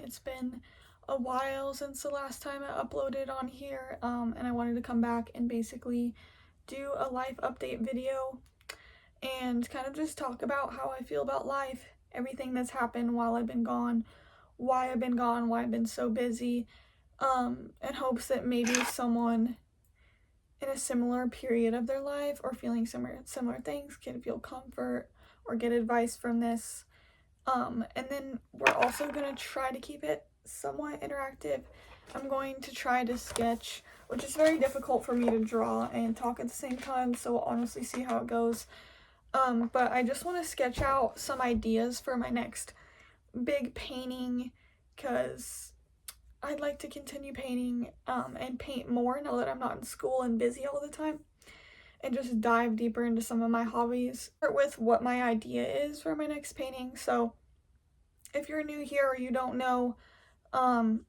It's been a while since the last time I uploaded on here, and I wanted to come back and basically do a life update video and kind of just talk about how I feel about life, everything that's happened while I've been gone, why I've been gone, why I've been so busy, in hopes that maybe someone in a similar period of their life or feeling similar things can feel comfort or get advice from this. And then we're also going to try to keep it somewhat interactive. I'm going to try to sketch, which is very difficult for me to draw and talk at the same time, so we'll honestly see how it goes. But I just want to sketch out some ideas for my next big painting, because I'd like to continue painting and paint more now that I'm not in school and busy all the time, and just dive deeper into some of my hobbies. Start with what my idea is for my next painting. So if you're new here or you don't know, I'm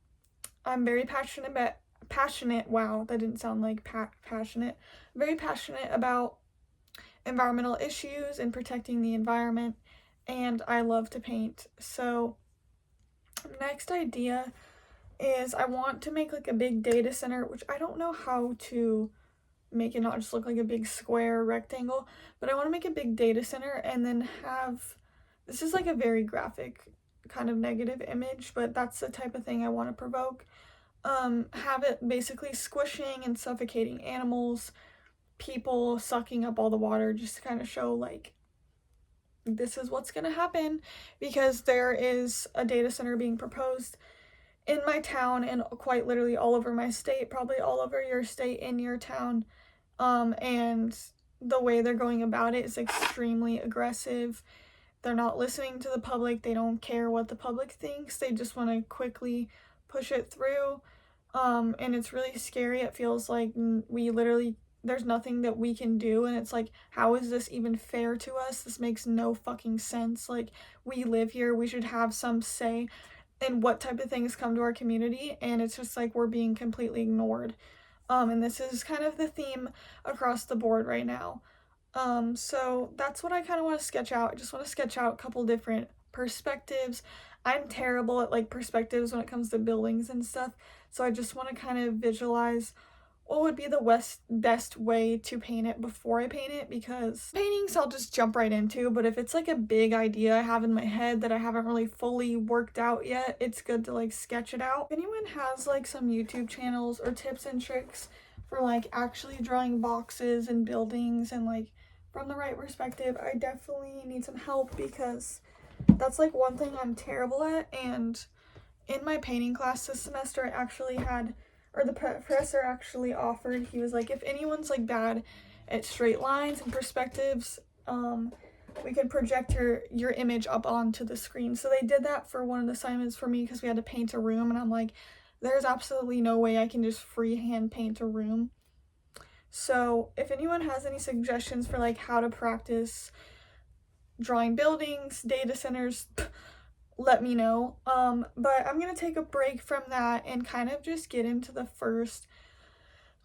very passionate, wow, that didn't sound like passionate, very passionate about environmental issues and protecting the environment, and I love to paint. So next idea is I want to make like a big data center, which I don't know how to make it not just look like a big square rectangle, but I want to make a big data center and then have, this is like a very graphic kind of negative image, but that's the type of thing I want to provoke. Have it basically squishing and suffocating animals, people sucking up all the water, just to kind of show like this is what's gonna happen, because there is a data center being proposed in my town and quite literally all over my state, probably all over your state in your town. And the way they're going about it is extremely aggressive. They're not listening to the public. They don't care what the public thinks. They just want to quickly push it through. And it's really scary. It feels like we literally, there's nothing that we can do, and it's like, how is this even fair to us? This makes no fucking sense. Like, we live here, we should have some say in what type of things come to our community, and it's just like we're being completely ignored. And this is kind of the theme across the board right now. So that's what I kind of want to sketch out. I just want to sketch out a couple different perspectives. I'm terrible at like perspectives when it comes to buildings and stuff, so I just want to kind of visualize what would be the best way to paint it before I paint it, because paintings I'll just jump right into, but if it's like a big idea I have in my head that I haven't really fully worked out yet, it's good to like sketch it out. If anyone has like some YouTube channels or tips and tricks for like actually drawing boxes and buildings and like from the right perspective, I definitely need some help, because that's like one thing I'm terrible at. And in my painting class this semester, I actually had, or the professor actually offered, he was like, if anyone's like bad at straight lines and perspectives, we could project your image up onto the screen. So they did that for one of the assignments for me, because we had to paint a room, and I'm like, there's absolutely no way I can just freehand paint a room. So if anyone has any suggestions for like how to practice drawing buildings, data centers, let me know. But I'm gonna take a break from that and kind of just get into the first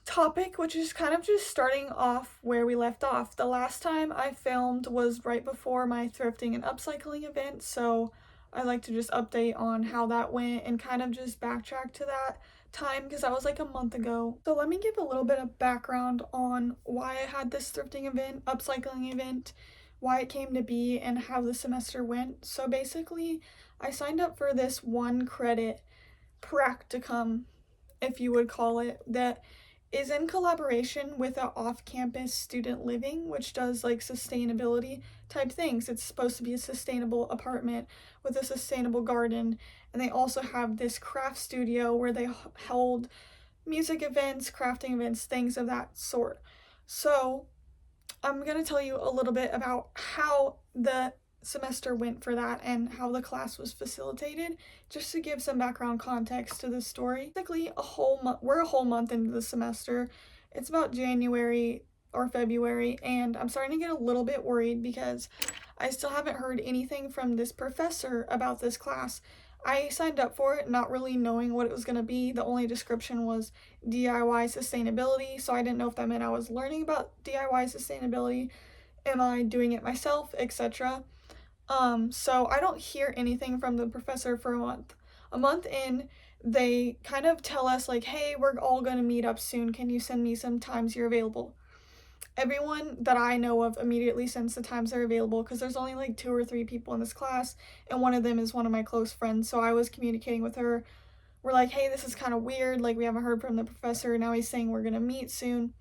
topic, which is kind of just starting off where we left off. The last time I filmed was right before my thrifting and upcycling event, so I'd like to just update on how that went and kind of just backtrack to that time, because that was like a month ago. So let me give a little bit of background on why I had this thrifting event, upcycling event, why it came to be, and how the semester went. So basically, I signed up for this 1 credit practicum, if you would call it, that is in collaboration with an off-campus student living, which does like sustainability type things. It's supposed to be a sustainable apartment with a sustainable garden, and they also have this craft studio where they hold music events, crafting events, things of that sort. So I'm going to tell you a little bit about how the semester went for that and how the class was facilitated, just to give some background context to the story. Basically, we're a whole month into the semester. It's about January or February, and I'm starting to get a little bit worried because I still haven't heard anything from this professor about this class. I signed up for it not really knowing what it was going to be. The only description was DIY sustainability, so I didn't know if that meant I was learning about DIY sustainability, am I doing it myself, etc. So I don't hear anything from the professor for a month. A month in, they kind of tell us like, hey, we're all going to meet up soon. Can you send me some times you're available? Everyone that I know of immediately sends the times they're available because there's only like 2 or 3 people in this class, and one of them is one of my close friends. So I was communicating with her. We're like, hey, this is kind of weird. Like, we haven't heard from the professor. Now he's saying we're going to meet soon.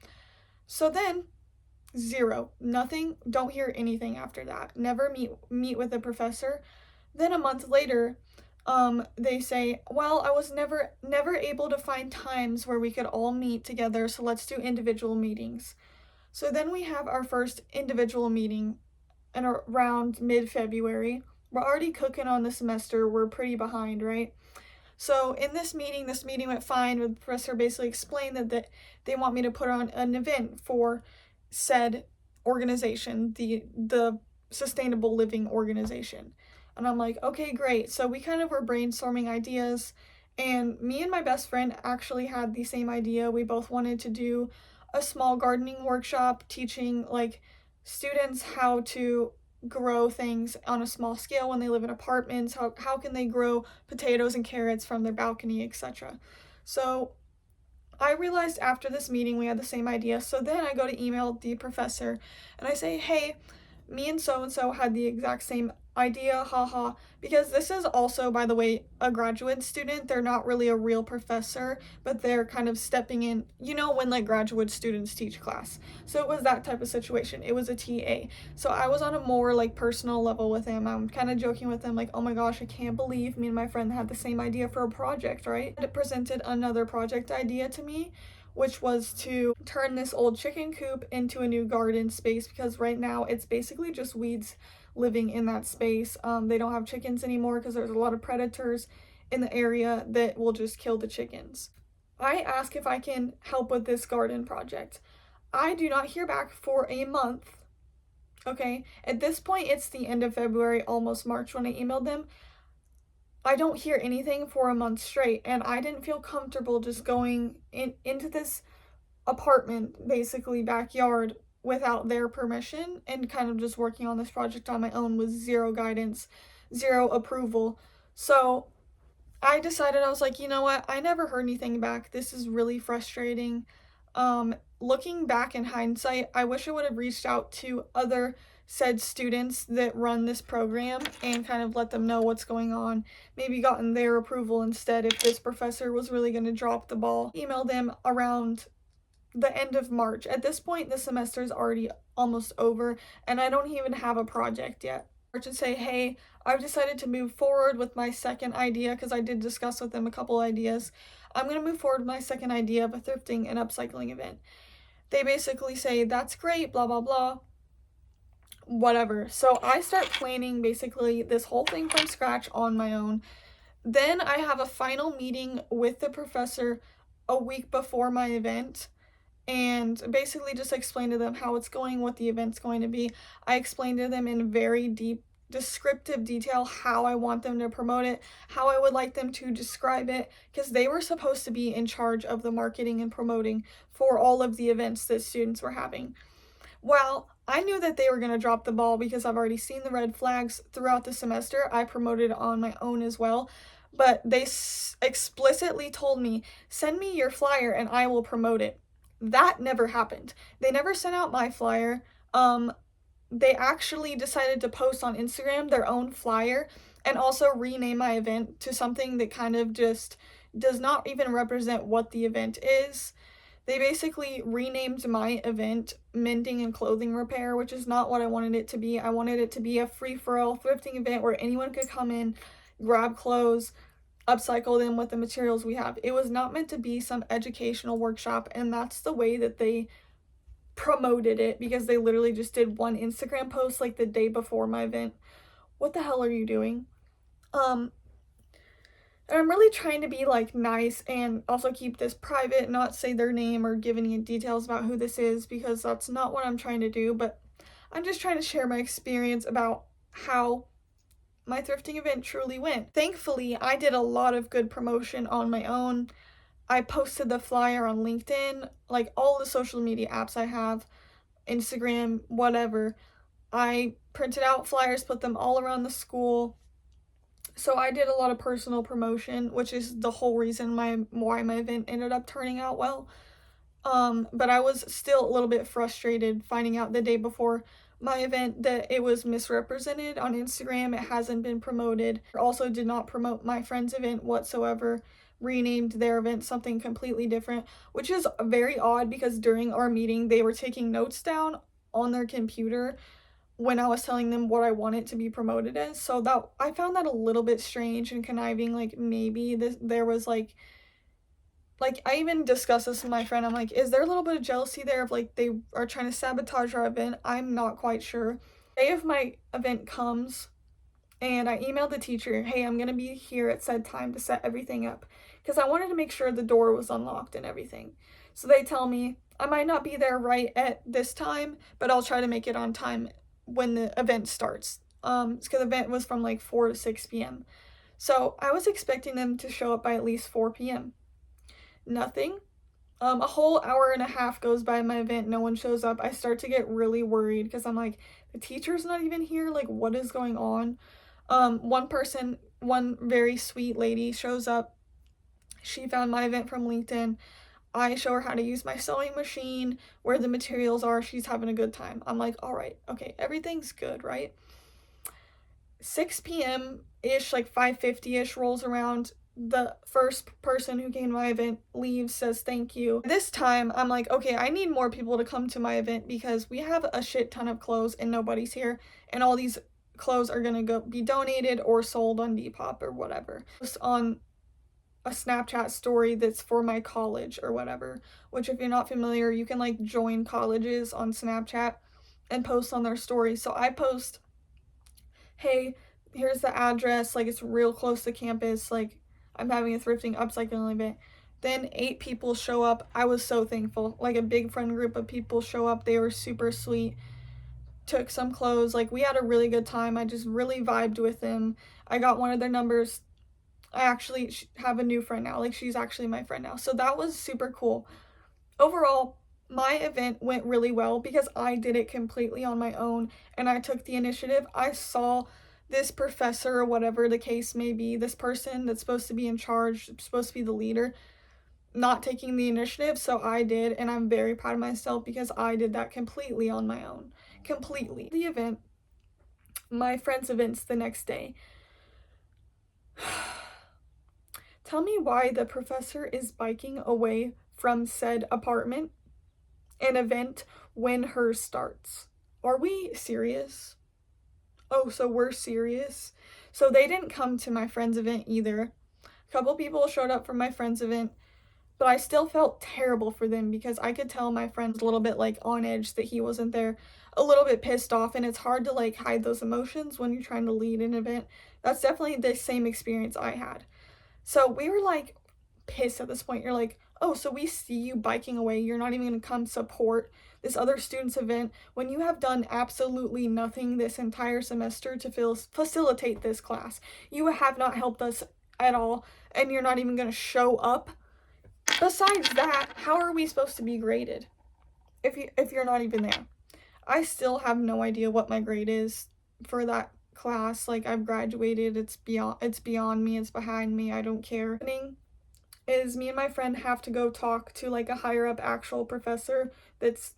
So then, zero. Nothing. Don't hear anything after that. Never meet with the professor. Then a month later, they say, well, I was never able to find times where we could all meet together, so let's do individual meetings. So then we have our first individual meeting in around mid-February. We're already cooking on the semester. We're pretty behind, right? So in this meeting went fine. The professor basically explained that they want me to put on an event for said organization, the sustainable living organization. And I'm like, okay, great. So we kind of were brainstorming ideas, and me and my best friend actually had the same idea. We both wanted to do a small gardening workshop teaching like students how to grow things on a small scale when they live in apartments. How can they grow potatoes and carrots from their balcony, etc. So I realized after this meeting we had the same idea. So then I go to email the professor and I say, hey, me and so had the exact same idea, haha. Because this is also, by the way, a graduate student. They're not really a real professor, but they're kind of stepping in, you know, when like graduate students teach class. So it was that type of situation. It was a TA. So I was on a more like personal level with him. I'm kind of joking with him, like, oh my gosh, I can't believe me and my friend had the same idea for a project, right? It presented another project idea to me, which was to turn this old chicken coop into a new garden space, because right now it's basically just weeds living in that space. They don't have chickens anymore because there's a lot of predators in the area that will just kill the chickens. I ask if I can help with this garden project. I do not hear back for a month. Okay, at this point, it's the end of February, almost March when I emailed them. I don't hear anything for a month straight, and I didn't feel comfortable just going into this apartment, basically backyard, without their permission and kind of just working on this project on my own with zero guidance, zero approval. So I decided, I was like, you know what? I never heard anything back. This is really frustrating. Looking back in hindsight, I wish I would have reached out to other said students that run this program and kind of let them know what's going on. Maybe gotten their approval instead if this professor was really going to drop the ball. Email them around the end of March. At this point, the semester is already almost over, and I don't even have a project yet. And say, hey, I've decided to move forward with my second idea, because I did discuss with them a couple ideas. I'm going to move forward with my second idea of a thrifting and upcycling event. They basically say, that's great, blah, blah, blah, whatever. So I start planning basically this whole thing from scratch on my own. Then I have a final meeting with the professor a week before my event, and basically just explain to them how it's going, what the event's going to be. I explained to them in very deep, descriptive detail how I want them to promote it, how I would like them to describe it, because they were supposed to be in charge of the marketing and promoting for all of the events that students were having. Well, I knew that they were going to drop the ball because I've already seen the red flags throughout the semester. I promoted on my own as well. But they explicitly told me, send me your flyer and I will promote it. That never happened. They never sent out my flyer. They actually decided to post on Instagram their own flyer and also rename my event to something that kind of just does not even represent what the event is. They basically renamed my event Mending and Clothing Repair, which is not what I wanted it to be. I wanted it to be a free-for-all thrifting event where anyone could come in, grab clothes, upcycle them with the materials we have. It was not meant to be some educational workshop, and that's the way that they promoted it, because they literally just did one Instagram post like the day before my event. What the hell are you doing? And I'm really trying to be like nice and also keep this private, not say their name or give any details about who this is, because that's not what I'm trying to do. But I'm just trying to share my experience about how my thrifting event truly went. Thankfully, I did a lot of good promotion on my own. I posted the flyer on LinkedIn, like all the social media apps I have, Instagram, whatever. I printed out flyers, put them all around the school, So I did a lot of personal promotion, which is the whole reason why my event ended up turning out well. But I was still a little bit frustrated finding out the day before my event that it was misrepresented on Instagram. It hasn't been promoted. Also did not promote my friend's event whatsoever, renamed their event something completely different, which is very odd because during our meeting they were taking notes down on their computer when I was telling them what I wanted to be promoted as. So that I found that a little bit strange and conniving. Like maybe there was like I even discussed this with my friend. I'm like, is there a little bit of jealousy there of like they are trying to sabotage our event? I'm not quite sure. The day of my event comes and I emailed the teacher, hey, I'm gonna be here at said time to set everything up because I wanted to make sure the door was unlocked and everything. So they tell me I might not be there right at this time, but I'll try to make it on time when the event starts. Because the event was from like 4 to 6 p.m. So I was expecting them to show up by at least 4 p.m. Nothing. A whole hour and a half goes by my event, no one shows up. I start to get really worried because I'm like, the teacher's not even here. Like, what is going on? One very sweet lady shows up. She found my event from LinkedIn. I show her how to use my sewing machine, where the materials are. She's having a good time. I'm like, all right, okay, everything's good, right? 6 p.m. ish, like 5:50 ish rolls around. The first person who came to my event leaves, says thank you. This time, I'm like, okay, I need more people to come to my event because we have a shit ton of clothes and nobody's here, and all these clothes are gonna be donated or sold on Depop or whatever. Just on a Snapchat story that's for my college or whatever, which if you're not familiar, you can like join colleges on Snapchat and post on their stories. So I post, hey, here's the address, like it's real close to campus, like I'm having a thrifting upcycling event. Then 8 people show up. I was so thankful. Like a big friend group of people show up. They were super sweet. Took some clothes. Like we had a really good time. I just really vibed with them. I got one of their numbers. I actually have a new friend now. Like she's actually my friend now. So that was super cool. Overall, my event went really well because I did it completely on my own and I took the initiative. I saw this professor or whatever the case may be, this person that's supposed to be in charge, supposed to be the leader, not taking the initiative, so I did, and I'm very proud of myself because I did that completely on my own. Completely. The event, my friend's event's the next day. Tell me why the professor is biking away from said apartment and event when hers starts. Are we serious? Oh, so we're serious? So they didn't come to my friend's event either. A couple people showed up for my friend's event, but I still felt terrible for them because I could tell my friend's a little bit like on edge that he wasn't there, a little bit pissed off, and it's hard to like hide those emotions when you're trying to lead an event. That's definitely the same experience I had. So we were like pissed at this point. You're like, oh, so we see you biking away. You're not even going to come support this other student's event when you have done absolutely nothing this entire semester to facilitate this class. You have not helped us at all, and you're not even going to show up. Besides that, how are we supposed to be graded if you're not even there? I still have no idea what my grade is for that class. Like I've graduated, it's beyond me, it's behind me, I don't care. Is me and my friend have to go talk to like a higher up actual professor that's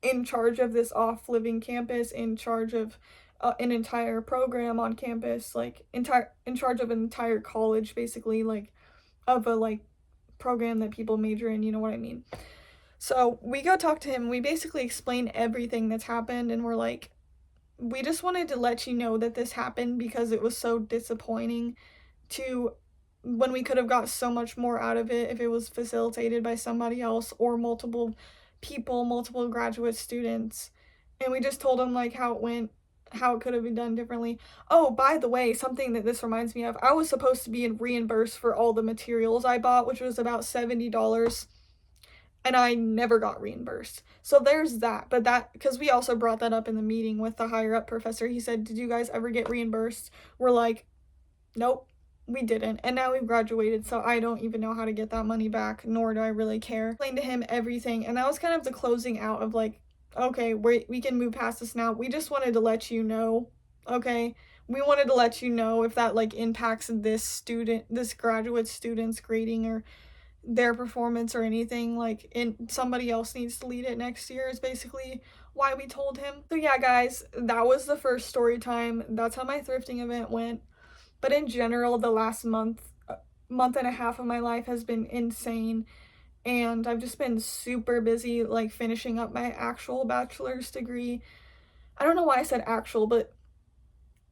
in charge of this off living campus, in charge of an entire program on campus, like in charge of an entire college, basically, like of a like program that people major in, you know what I mean? So we go talk to him. We basically explain everything that's happened, and we're like, we just wanted to let you know that this happened because it was so disappointing to when we could have got so much more out of it if it was facilitated by somebody else or multiple people, multiple graduate students. And we just told him like how it went, how it could have been done differently. Oh, by the way, something that this reminds me of, I was supposed to be reimbursed for all the materials I bought, which was about $70, and I never got reimbursed. So there's that. But that, because we also brought that up in the meeting with the higher up professor, he said, did you guys ever get reimbursed? We're like, nope, we didn't. And now we've graduated, so I don't even know how to get that money back, nor do I really care. I explained to him everything, and that was kind of the closing out of like, okay, we can move past this now. We just wanted to let you know, okay? we wanted to let you know if that like impacts this graduate student's grading or their performance or anything, like somebody else needs to lead it next year is basically why we told him. So yeah guys, that was the first story time. That's how my thrifting event went. But in general, the last month and a half of my life has been insane, and I've just been super busy like finishing up my actual bachelor's degree. I don't know why I said actual, but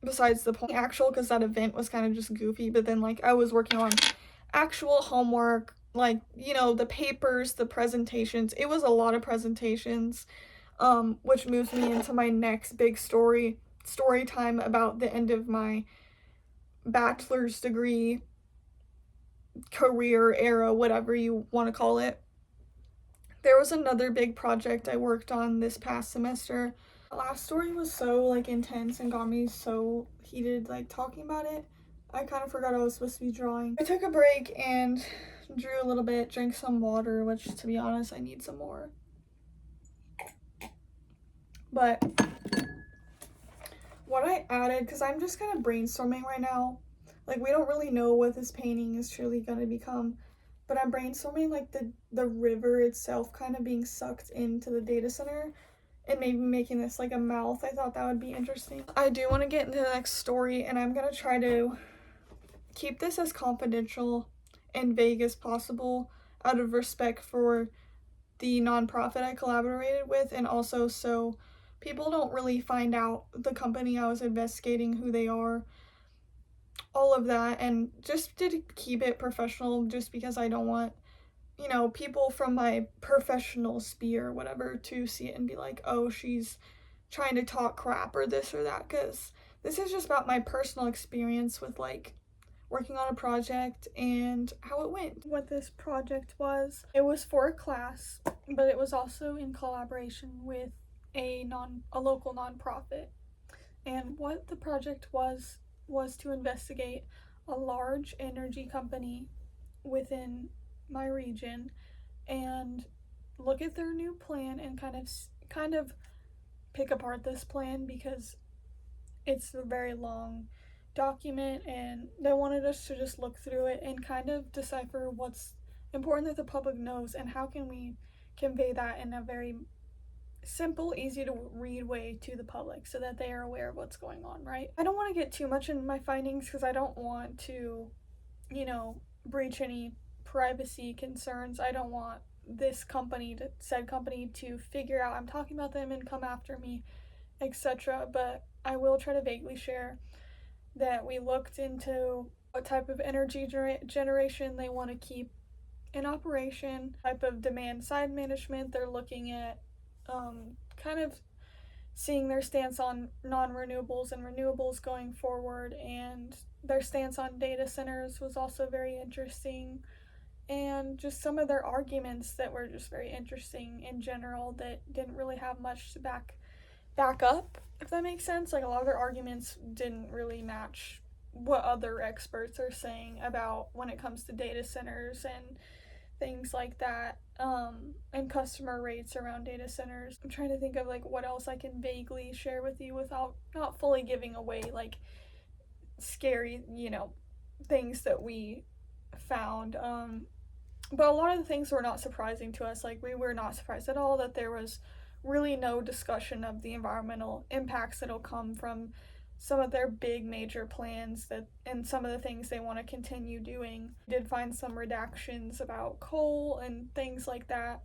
besides the point, actual, because that event was kind of just goofy. But then like I was working on actual homework, like, you know, the papers, the presentations. It was a lot of presentations, which moves me into my next big story time about the end of my bachelor's degree career era, whatever you want to call it. There was another big project I worked on this past semester. The last story was so like intense and got me so heated like talking about it. I kind of forgot I was supposed to be drawing. I took a break and drew a little bit, drank some water, which to be honest I need some more. But what I added, because I'm just kind of brainstorming right now, like we don't really know what this painting is truly going to become, but I'm brainstorming like the river itself kind of being sucked into the data center and maybe making this like a mouth. I thought that would be interesting. I do want to get into the next story, and I'm going to try to keep this as confidential and vague as possible out of respect for the nonprofit I collaborated with, and also so people don't really find out the company I was investigating, who they are, all of that, and just to keep it professional, just because I don't want, you know, people from my professional sphere or whatever to see it and be like, oh, she's trying to talk crap or this or that, because this is just about my personal experience with like working on a project and how it went. What this project was, it was for a class, but it was also in collaboration with a local nonprofit. And what the project was to investigate a large energy company within my region and look at their new plan and kind of pick apart this plan, because it's a very long document and they wanted us to just look through it and kind of decipher what's important that the public knows and how can we convey that in a very simple, easy to read way to the public so that they are aware of what's going on, right? I don't want to get too much into my findings because I don't want to, you know, breach any privacy concerns. I don't want said company to figure out I'm talking about them and come after me, etc. But I will try to vaguely share that we looked into what type of energy generation they want to keep in operation, type of demand side management they're looking at, kind of seeing their stance on non-renewables and renewables going forward, and their stance on data centers was also very interesting, and just some of their arguments that were just very interesting in general that didn't really have much to back up, if that makes sense. Like a lot of their arguments didn't really match what other experts are saying about when it comes to data centers and things like that, and customer rates around data centers. I'm trying to think of like what else I can vaguely share with you without not fully giving away like scary, you know, things that we found. But a lot of the things were not surprising to us. Like we were not surprised at all that there was really no discussion of the environmental impacts that'll come from some of their big major plans that and some of the things they want to continue doing. We did find some redactions about coal and things like that.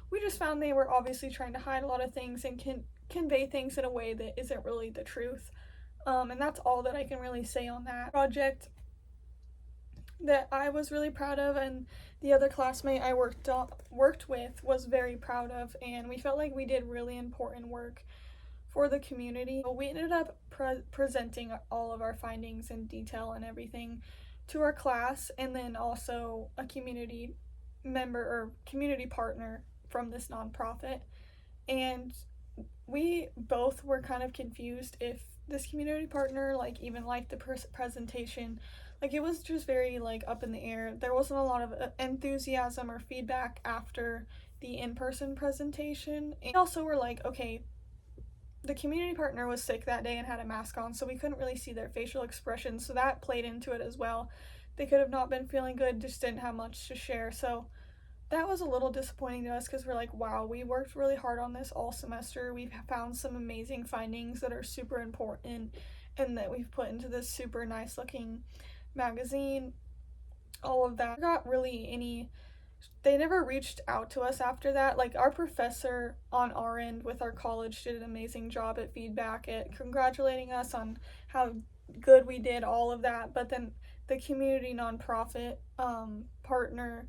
We just found they were obviously trying to hide a lot of things and convey things in a way that isn't really the truth. And that's all that I can really say on that project that I was really proud of, and the other classmate I worked with was very proud of, and we felt like we did really important work for the community. We ended up presenting all of our findings in detail and everything to our class, and then also a community member or community partner from this nonprofit. And we both were kind of confused if this community partner like even liked the presentation. Like it was just very like up in the air. There wasn't a lot of enthusiasm or feedback after the in-person presentation. And also we're like, okay, the community partner was sick that day and had a mask on, so we couldn't really see their facial expressions, so that played into it as well. They could have not been feeling good, just didn't have much to share. So that was a little disappointing to us because we're like, wow, we worked really hard on this all semester. We've found some amazing findings that are super important and that we've put into this super nice looking magazine. All of that. Got really any, they never reached out to us after that. Like, our professor on our end with our college did an amazing job at feedback, at congratulating us on how good we did, all of that. But then the community nonprofit partner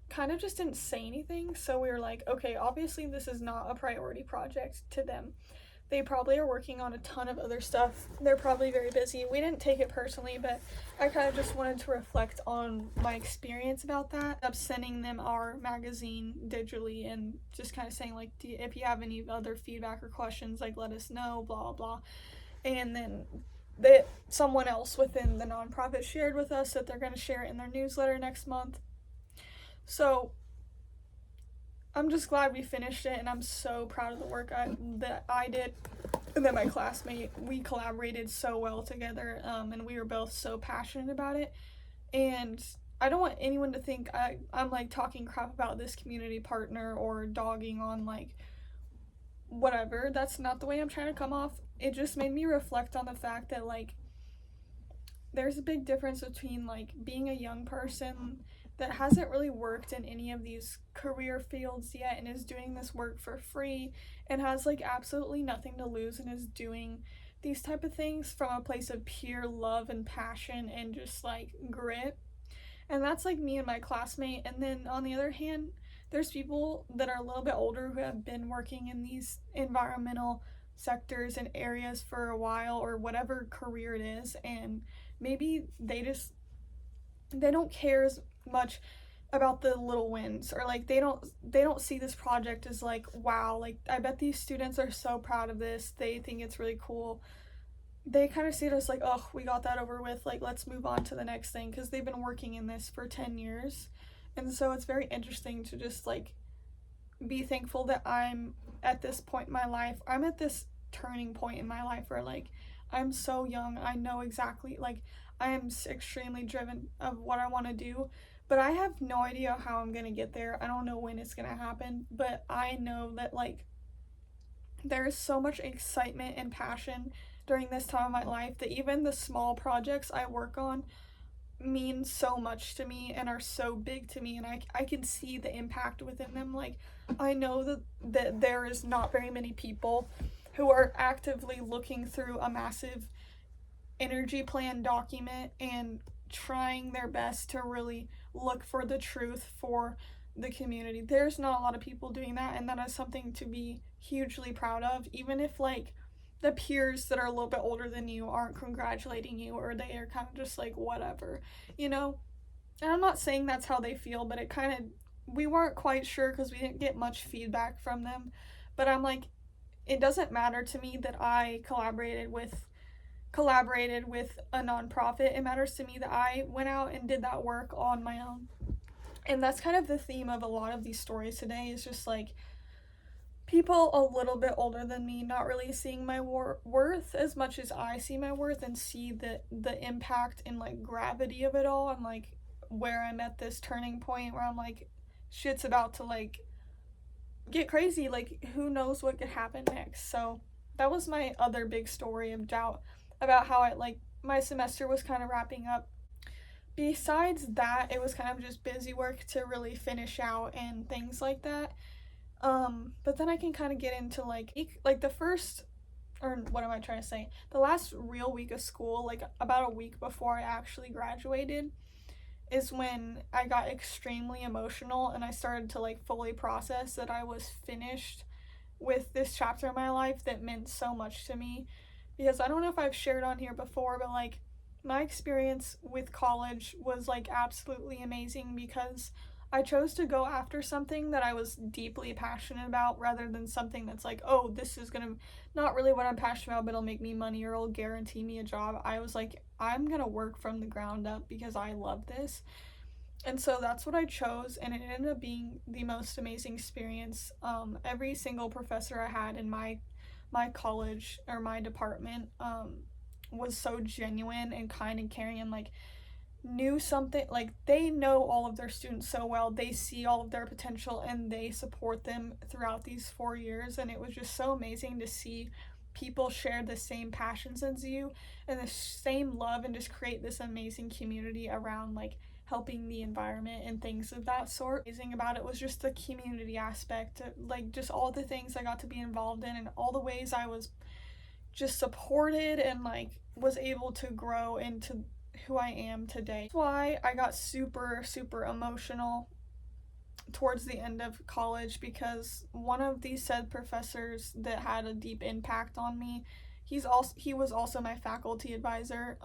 kind of just didn't say anything. So we were like, okay, obviously this is not a priority project to them. They probably are working on a ton of other stuff. They're probably very busy. We didn't take it personally, but I kind of just wanted to reflect on my experience about that. Up sending them our magazine digitally and just kind of saying, like, if you have any other feedback or questions, like, let us know, blah blah. And then someone else within the nonprofit shared with us that they're going to share it in their newsletter next month. So I'm just glad we finished it, and I'm so proud of the work that I did and that my classmate, we collaborated so well together, and we were both so passionate about it. And I don't want anyone to think I'm like talking crap about this community partner or dogging on like whatever. That's not the way I'm trying to come off. It just made me reflect on the fact that like there's a big difference between like being a young person that hasn't really worked in any of these career fields yet and is doing this work for free and has like absolutely nothing to lose and is doing these type of things from a place of pure love and passion and just like grit. And that's like me and my classmate. And then on the other hand, there's people that are a little bit older who have been working in these environmental sectors and areas for a while or whatever career it is, and maybe they don't care as much about the little wins, or like they don't see this project as like, wow, like I bet these students are so proud of this, they think it's really cool. They kind of see it as like, oh, we got that over with, like let's move on to the next thing, because they've been working in this for 10 years. And so it's very interesting to just like be thankful that I'm at this point in my life. I'm at this turning point in my life where like I'm so young. I know exactly, like I am extremely driven of what I want to do, but I have no idea how I'm going to get there. I don't know when it's going to happen, but I know that like there is so much excitement and passion during this time of my life that even the small projects I work on mean so much to me and are so big to me, and I can see the impact within them. Like I know that there is not very many people who are actively looking through a massive energy plan document and trying their best to really look for the truth for the community. There's not a lot of people doing that, and that is something to be hugely proud of, even if like the peers that are a little bit older than you aren't congratulating you, or they are kind of just like whatever, you know. And I'm not saying that's how they feel, but it kind of, we weren't quite sure because we didn't get much feedback from them. But I'm like, it doesn't matter to me that I collaborated with a nonprofit. It matters to me that I went out and did that work on my own. And that's kind of the theme of a lot of these stories today, is just like people a little bit older than me not really seeing my worth as much as I see my worth, and see the impact and like gravity of it all, and like where I'm at this turning point where I'm like, shit's about to like get crazy, like who knows what could happen next. So that was my other big story of doubt about how my semester was kind of wrapping up. Besides that, it was kind of just busy work to really finish out and things like that. But then I can kind of get into like the first, or what am I trying to say? The last real week of school, like about a week before I actually graduated, is when I got extremely emotional and I started to like fully process that I was finished with this chapter in my life that meant so much to me. Because I don't know if I've shared on here before, but like my experience with college was like absolutely amazing, because I chose to go after something that I was deeply passionate about, rather than something that's like, oh, this is gonna, not really what I'm passionate about, but it'll make me money or it'll guarantee me a job. I was like, I'm gonna work from the ground up because I love this. And so that's what I chose, and it ended up being the most amazing experience. Every single professor I had in my my college or my department was so genuine and kind and caring, and like knew something, like they know all of their students so well, they see all of their potential and they support them throughout these 4 years. And it was just so amazing to see people share the same passions as you and the same love, and just create this amazing community around like helping the environment and things of that sort. Amazing about it was just the community aspect, like just all the things I got to be involved in and all the ways I was just supported and like was able to grow into who I am today. That's why I got super emotional towards the end of college, because one of these said professors that had a deep impact on me, he was also my faculty advisor.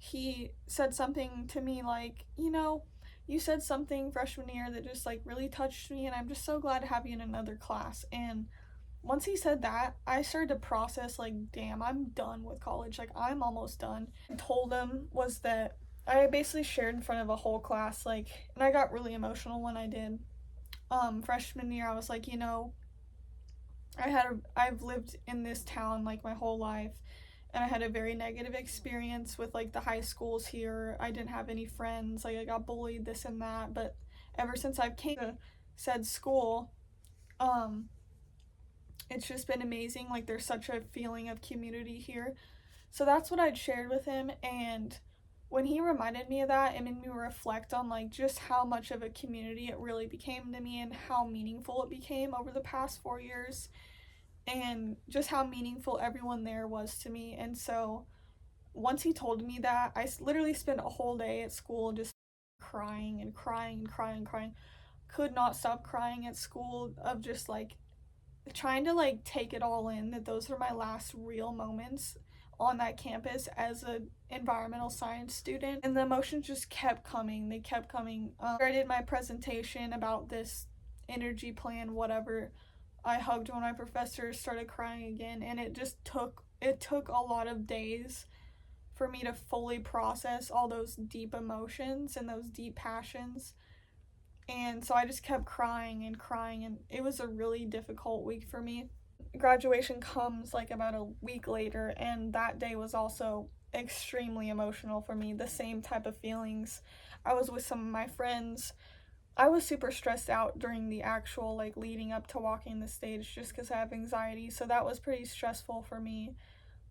He said something to me like, you said something freshman year that just like really touched me, and I'm just so glad to have you in another class. And once he said that, I started to process like, damn, I'm done with college. Like, I'm almost done. I told him was that I basically shared in front of a whole class, like, and I got really emotional when I did. Freshman year, I was like, I've lived in this town like my whole life, and I had a very negative experience with like the high schools here. I didn't have any friends. Like, I got bullied, this and that. But ever since I've came to said school, um, it's just been amazing. Like, there's such a feeling of community here. So that's what I'd shared with him. And when he reminded me of that, it made me reflect on like just how much of a community it really became to me, and how meaningful it became over the past 4 years, and just how meaningful everyone there was to me. And so once he told me that, I literally spent a whole day at school just crying and crying and crying and crying. Could not stop crying at school, of just like trying to like take it all in, that those were my last real moments on that campus as a environmental science student. And the emotions just kept coming, they kept coming. I did my presentation about this energy plan, whatever, I hugged one of my professors, started crying again, and it took a lot of days for me to fully process all those deep emotions and those deep passions. And so I just kept crying and crying, and it was a really difficult week for me. Graduation comes like about a week later, and that day was also extremely emotional for me. The same type of feelings. I was with some of my friends. I was super stressed out during the actual like leading up to walking the stage, just because I have anxiety, so that was pretty stressful for me.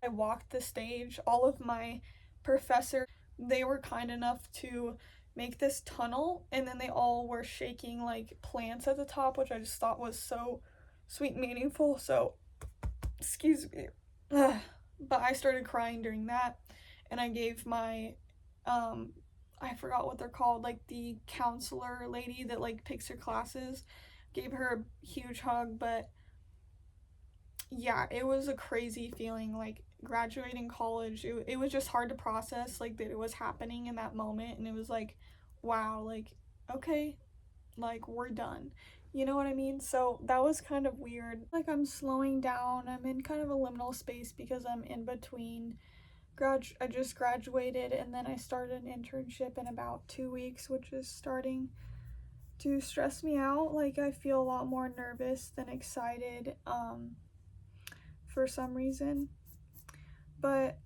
I walked the stage, all of my professors, they were kind enough to make this tunnel, and then they all were shaking like plants at the top, which I just thought was so sweet and meaningful. So, excuse me. But I started crying during that, and I gave my, I forgot what they're called, like the counselor lady that like picks your classes, gave her a huge hug. But yeah, it was a crazy feeling, like graduating college. It was just hard to process, like that it was happening in that moment, and it was like, wow, like, okay, like we're done. You know what I mean? So that was kind of weird. Like, I'm slowing down. I'm in kind of a liminal space because I'm in between I just graduated, and then I started an internship in about 2 weeks, which is starting to stress me out. Like, I feel a lot more nervous than excited for some reason. But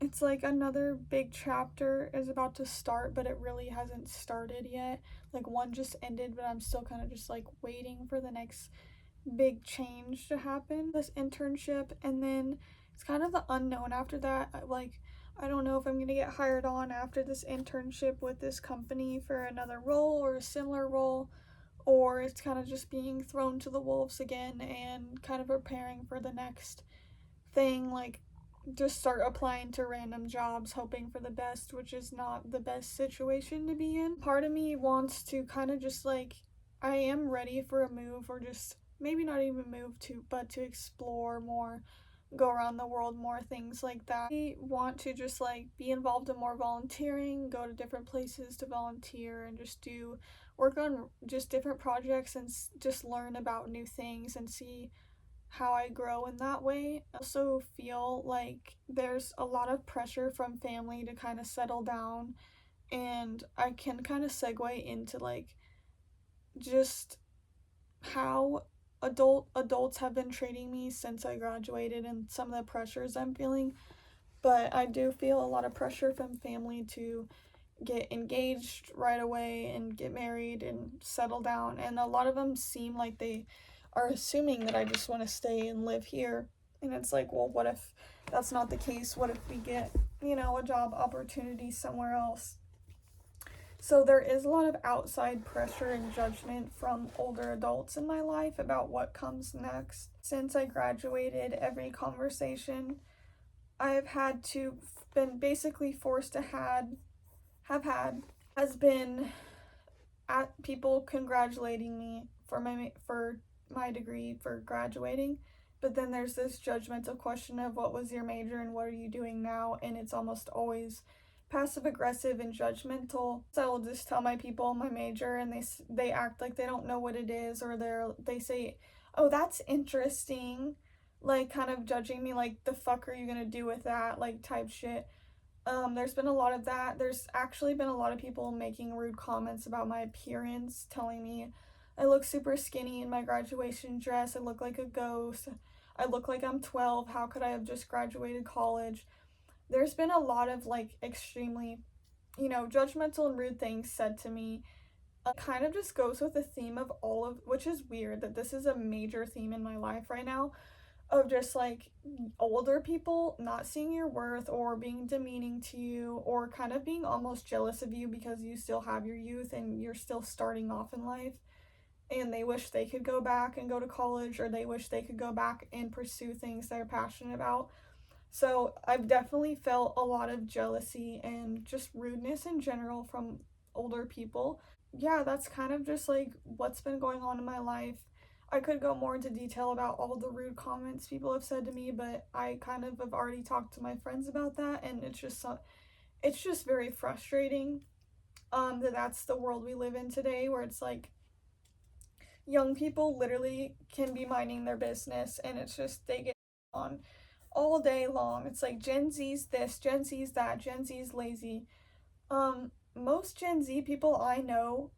it's like another big chapter is about to start, but it really hasn't started yet. Like, one just ended, but I'm still kind of just like waiting for the next big change to happen. This internship, and then it's kind of the unknown after that. Like, I don't know if I'm gonna get hired on after this internship with this company for another role or a similar role, or it's kind of just being thrown to the wolves again and kind of preparing for the next thing. Like, just start applying to random jobs, hoping for the best, which is not the best situation to be in. Part of me wants to kind of just like, I am ready for a move, or just maybe not even move to, but to explore more, go around the world more, things like that. I want to just like be involved in more volunteering, go to different places to volunteer, and just do work on just different projects, and just learn about new things and see how I grow in that way. I also feel like there's a lot of pressure from family to kind of settle down, and I can kind of segue into like just how adults have been treating me since I graduated and some of the pressures I'm feeling. But I do feel a lot of pressure from family to get engaged right away and get married and settle down. And a lot of them seem like they are assuming that I just want to stay and live here. And it's like, well, what if that's not the case? What if we get, a job opportunity somewhere else? So there is a lot of outside pressure and judgment from older adults in my life about what comes next. Since I graduated, every conversation I've had to been basically forced to have had has been at people congratulating me for my degree for graduating. But then there's this judgmental question of what was your major and what are you doing now, and it's almost always passive aggressive and judgmental. So I will just tell my people my major, and they act like they don't know what it is, or they say, "Oh, that's interesting," like kind of judging me, like, "The fuck are you gonna do with that?" like type shit. There's been a lot of that. There's actually been a lot of people making rude comments about my appearance, telling me I look super skinny in my graduation dress. I look like a ghost. I look like I'm 12. How could I have just graduated college? There's been a lot of like extremely, judgmental and rude things said to me. Kind of just goes with the theme of all of, which is weird that this is a major theme in my life right now, of just like older people not seeing your worth or being demeaning to you or kind of being almost jealous of you because you still have your youth and you're still starting off in life, and they wish they could go back and go to college, or they wish they could go back and pursue things they're passionate about. So I've definitely felt a lot of jealousy and just rudeness in general from older people. Yeah, that's kind of just like what's been going on in my life. I could go more into detail about all the rude comments people have said to me, but I kind of have already talked to my friends about that, and it's just very frustrating that's the world we live in today, where it's like young people literally can be minding their business, and it's just they get on all day long. It's like Gen Z's this, Gen Z's that, Gen Z's lazy. Most Gen Z people I know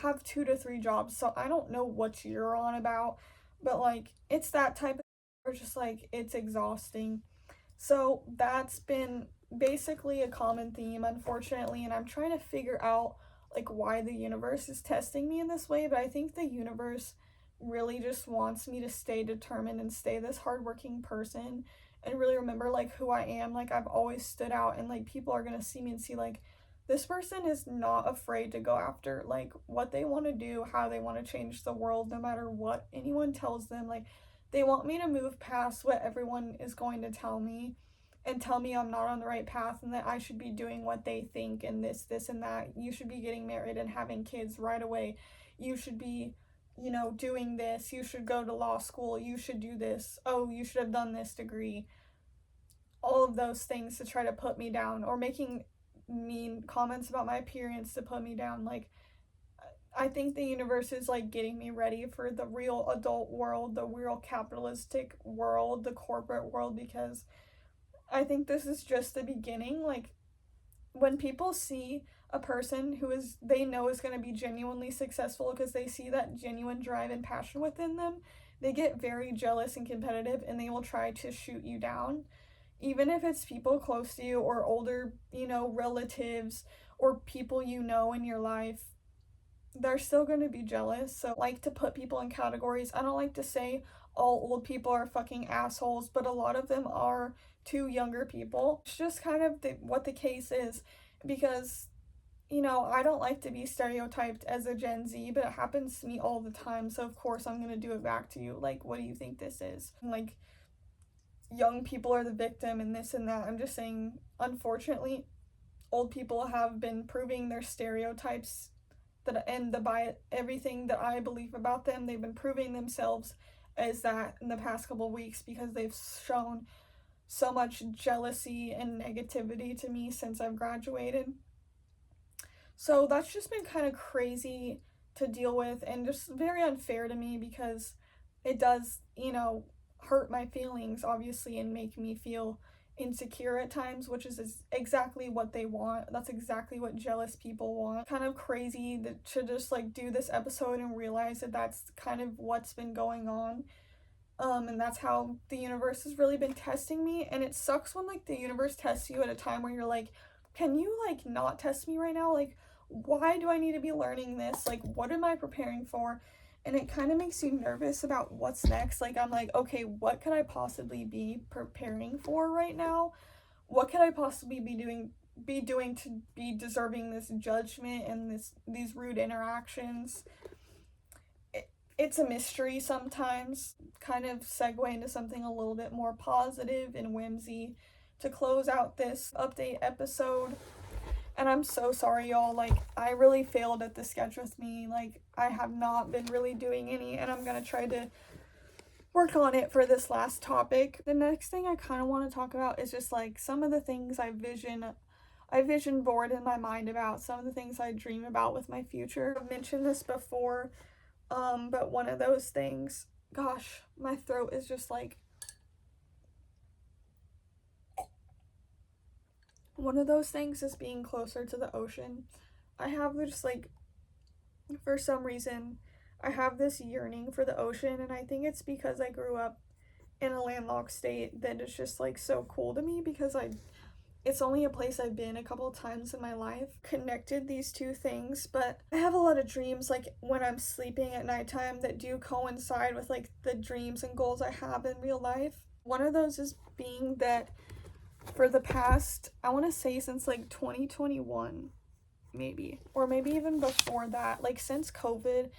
have 2 to 3 jobs, so I don't know what you're on about, but like it's that type of, or just like it's exhausting. So that's been basically a common theme, unfortunately, and I'm trying to figure out like why the universe is testing me in this way, but I think the universe really just wants me to stay determined and stay this hardworking person and really remember like who I am. Like I've always stood out, and like people are going to see me and see like this person is not afraid to go after like what they want to do, how they want to change the world no matter what anyone tells them. Like they want me to move past what everyone is going to tell me and tell me I'm not on the right path and that I should be doing what they think and this, and that. You should be getting married and having kids right away. You should be, doing this. You should go to law school. You should do this. Oh, you should have done this degree. All of those things to try to put me down, or making mean comments about my appearance to put me down. Like, I think the universe is like getting me ready for the real adult world, the real capitalistic world, the corporate world, because I think this is just the beginning. Like, when people see a person who is they know is going to be genuinely successful because they see that genuine drive and passion within them, they get very jealous and competitive, and they will try to shoot you down, even if it's people close to you or older, relatives or people in your life. They're still going to be jealous. So I like to put people in categories. I don't like to say all old people are fucking assholes, but a lot of them are to younger people. It's just kind of what the case is, because I don't like to be stereotyped as a Gen Z, but it happens to me all the time. So of course I'm going to do it back to you. Like, what do you think this is? Like, young people are the victim and this and that. I'm just saying, unfortunately, old people have been proving their stereotypes that, and by everything that I believe about them, they've been proving themselves as that in the past couple of weeks, because they've shown so much jealousy and negativity to me since I've graduated. So that's just been kind of crazy to deal with, and just very unfair to me, because it does, hurt my feelings obviously and make me feel insecure at times, which is exactly what they want. That's exactly what jealous people want. Kind of crazy to just like do this episode and realize that that's kind of what's been going on. And that's how the universe has really been testing me. And it sucks when like the universe tests you at a time where you're like, can you like not test me right now? Like, why do I need to be learning this? Like, what am I preparing for? And it kind of makes you nervous about what's next. Like, I'm like, okay, what could I possibly be preparing for right now? What could I possibly be doing to be deserving this judgment and these rude interactions? It's a mystery sometimes. Kind of segue into something a little bit more positive and whimsy to close out this update episode. And I'm so sorry, y'all. Like, I really failed at the sketch with me. Like, I have not been really doing any, and I'm gonna try to work on it for this last topic. The next thing I kind of want to talk about is just like some of the things I vision board in my mind about, some of the things I dream about with my future. I've mentioned this before, but one of those things, gosh, my throat is just like, one of those things is being closer to the ocean. I have just like, for some reason, I have this yearning for the ocean, and I think it's because I grew up in a landlocked state that is just like so cool to me, because it's only a place I've been a couple of times in my life. Connected these two things, but I have a lot of dreams like when I'm sleeping at nighttime that do coincide with like the dreams and goals I have in real life. One of those is being that for the past, I want to say since like 2021, maybe, or maybe even before that, like since COVID,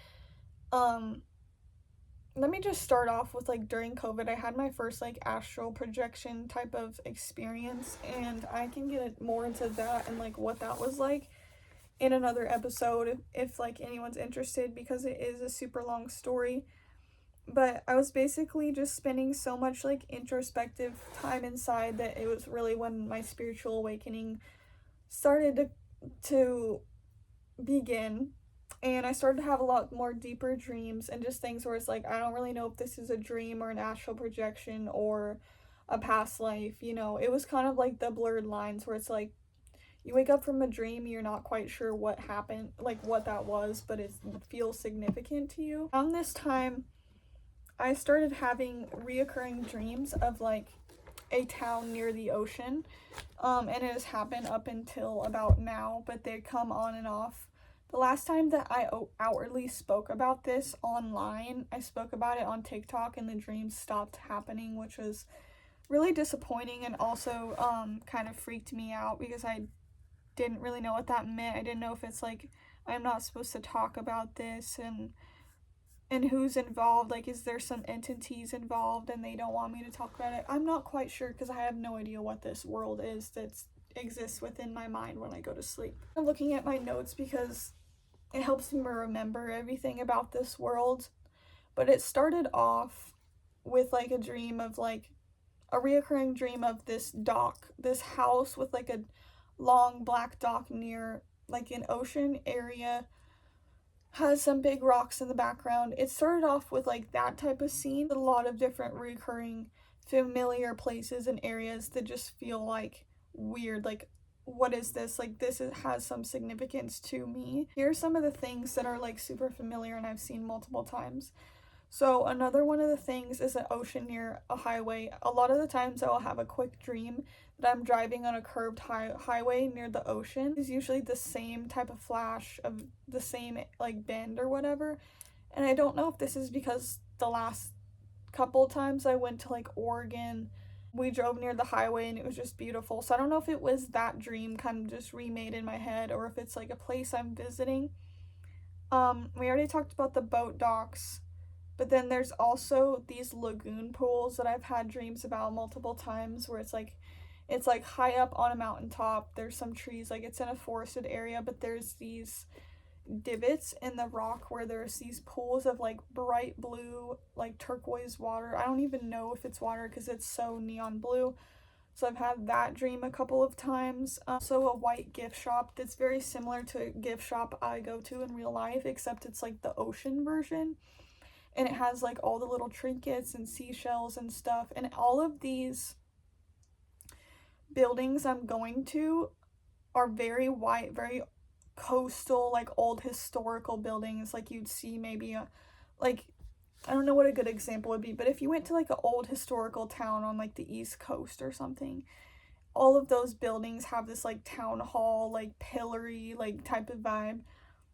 let me just start off with like during COVID, I had my first like astral projection type of experience, and I can get more into that and like what that was like in another episode if like anyone's interested, because it is a super long story. But I was basically just spending so much like introspective time inside that it was really when my spiritual awakening started to begin. And I started to have a lot more deeper dreams and just things where it's like, I don't really know if this is a dream or an astral projection or a past life, you know. It was kind of like the blurred lines where it's like, you wake up from a dream, you're not quite sure what happened, like what that was, but it feels significant to you. Around this time, I started having reoccurring dreams of like a town near the ocean, and it has happened up until about now, but they come on and off. The last time that I outwardly spoke about this online, I spoke about it on TikTok, and the dreams stopped happening, which was really disappointing, and also kind of freaked me out because I didn't really know what that meant. I didn't know if it's like I'm not supposed to talk about this, and who's involved. Like, is there some entities involved and they don't want me to talk about it? I'm not quite sure, because I have no idea what this world is that exists within my mind when I go to sleep. I'm looking at my notes because it helps me remember everything about this world. But it started off with like a dream of like a reoccurring dream of this dock, this house with like a long black dock near like an ocean area, has some big rocks in the background. It started off with like that type of scene, a lot of different recurring familiar places and areas that just feel like weird, like what is this? Like this has some significance to me. Here's some of the things that are like super familiar and I've seen multiple times. So another one of the things is an ocean near a highway. A lot of the times I will have a quick dream that I'm driving on a curved highway near the ocean. It's usually the same type of flash of the same like bend or whatever. And I don't know if this is because the last couple times I went to like Oregon, we drove near the highway and it was just beautiful. So I don't know if it was that dream kind of just remade in my head, or if it's like a place I'm visiting. We already talked about the boat docks. But then there's also these lagoon pools that I've had dreams about multiple times, where it's like high up on a mountaintop. There's some trees, like it's in a forested area, but there's these divots in the rock where there's these pools of like bright blue, like turquoise water. I don't even know if it's water because it's so neon blue. So I've had that dream a couple of times. Also a white gift shop that's very similar to a gift shop I go to in real life, except it's like the ocean version. And it has like all the little trinkets and seashells and stuff. And all of these buildings I'm going to are very white, very coastal, like old historical buildings, like you'd see maybe like I don't know what a good example would be, but if you went to like an old historical town on like the East Coast or something, all of those buildings have this like town hall, like pillory, like type of vibe.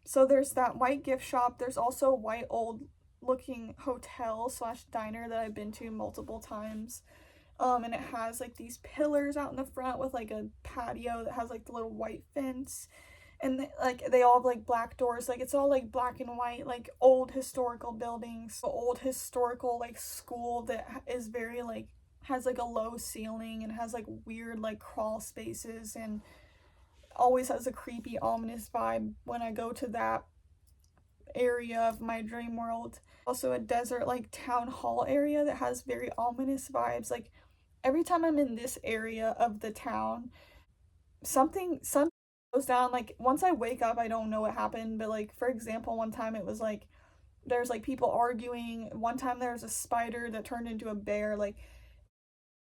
So there's that white gift shop. There's also a white old looking hotel slash diner that I've been to multiple times. And it has like these pillars out in the front with like a patio that has like the little white fence, and like they all have like black doors. Like it's all like black and white, like old historical buildings, old historical like school that is very like has like a low ceiling and has like weird like crawl spaces, and always has a creepy ominous vibe when I go to that area of my dream world. Also a desert like town hall area that has very ominous vibes. Like every time I'm in this area of the town, something goes down. Like once I wake up, I don't know what happened, but like for example, one time it was like there's like people arguing. One time there was a spider that turned into a bear. Like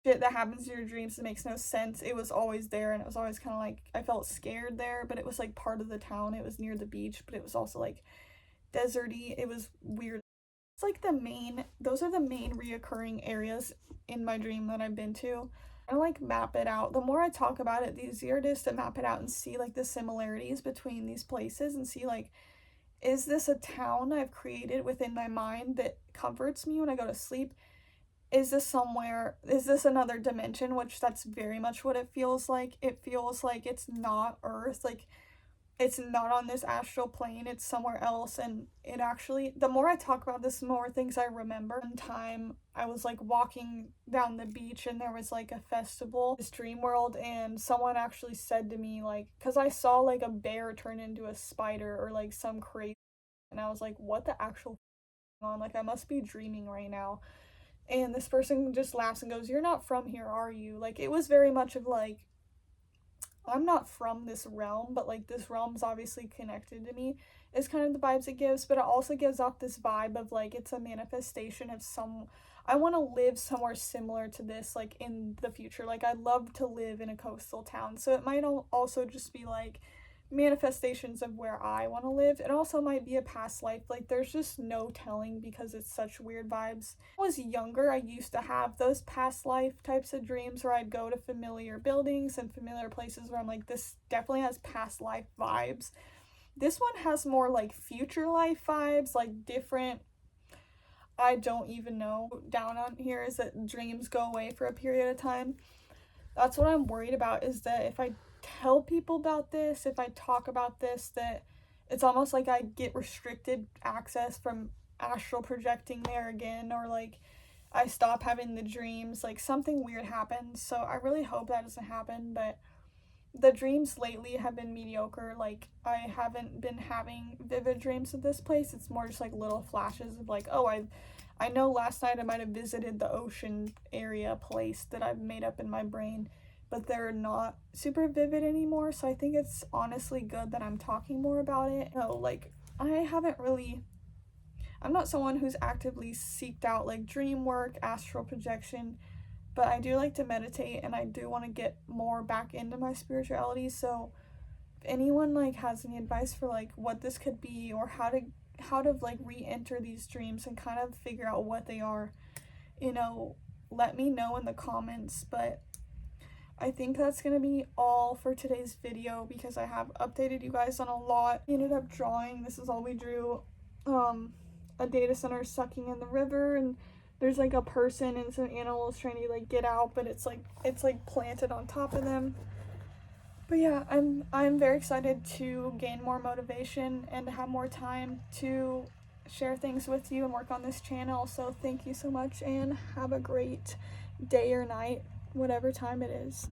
shit that happens in your dreams that makes no sense. It was always there, and it was always kind of like I felt scared there, but it was like part of the town. It was near the beach, but it was also like deserty. It was weird. It's like those are the main reoccurring areas in my dream that I've been to. I like map it out. The more I talk about it, the easier it is to map it out and see like the similarities between these places and see like, is this a town I've created within my mind that comforts me when I go to sleep? Is this somewhere, is this another dimension? Which that's very much what it feels like. It feels like it's not Earth. Like it's not on this astral plane, it's somewhere else. And it actually, the more I talk about this, the more things I remember. One time I was like walking down the beach and there was like a festival, this dream world, and someone actually said to me like, because I saw like a bear turn into a spider or like some crazy, and I was like, what the actual on, like I must be dreaming right now. And this person just laughs and goes, you're not from here, are you? Like it was very much of like, I'm not from this realm, but like this realm's obviously connected to me, is kind of the vibes it gives. But it also gives off this vibe of like it's a manifestation of some, I want to live somewhere similar to this like in the future. Like I'd love to live in a coastal town, so it might also just be like manifestations of where I want to live. It also might be a past life. Like there's just no telling because it's such weird vibes. When I was younger, I used to have those past life types of dreams where I'd go to familiar buildings and familiar places where I'm like, this definitely has past life vibes. This one has more like future life vibes, like different, I don't even know. Down on here is that dreams go away for a period of time. That's what I'm worried about, is that if I tell people about this, if I talk about this, that it's almost like I get restricted access from astral projecting there again, or like I stop having the dreams, like something weird happens. So I really hope that doesn't happen, but the dreams lately have been mediocre. Like I haven't been having vivid dreams of this place. It's more just like little flashes of like, oh, I know last night I might have visited the ocean area place that I've made up in my brain, but they're not super vivid anymore. So I think it's honestly good that I'm talking more about it. No, like I'm not someone who's actively seeked out like dream work, astral projection, but I do like to meditate and I do want to get more back into my spirituality. So if anyone like has any advice for like what this could be, or how to like re-enter these dreams and kind of figure out what they are, you know, let me know in the comments. But I think that's gonna be all for today's video because I have updated you guys on a lot. We ended up drawing, this is all we drew, a data center sucking in the river, and there's like a person and some animals trying to like get out, but it's like planted on top of them. But yeah, I'm very excited to gain more motivation and have more time to share things with you and work on this channel. So thank you so much and have a great day or night, whatever time it is.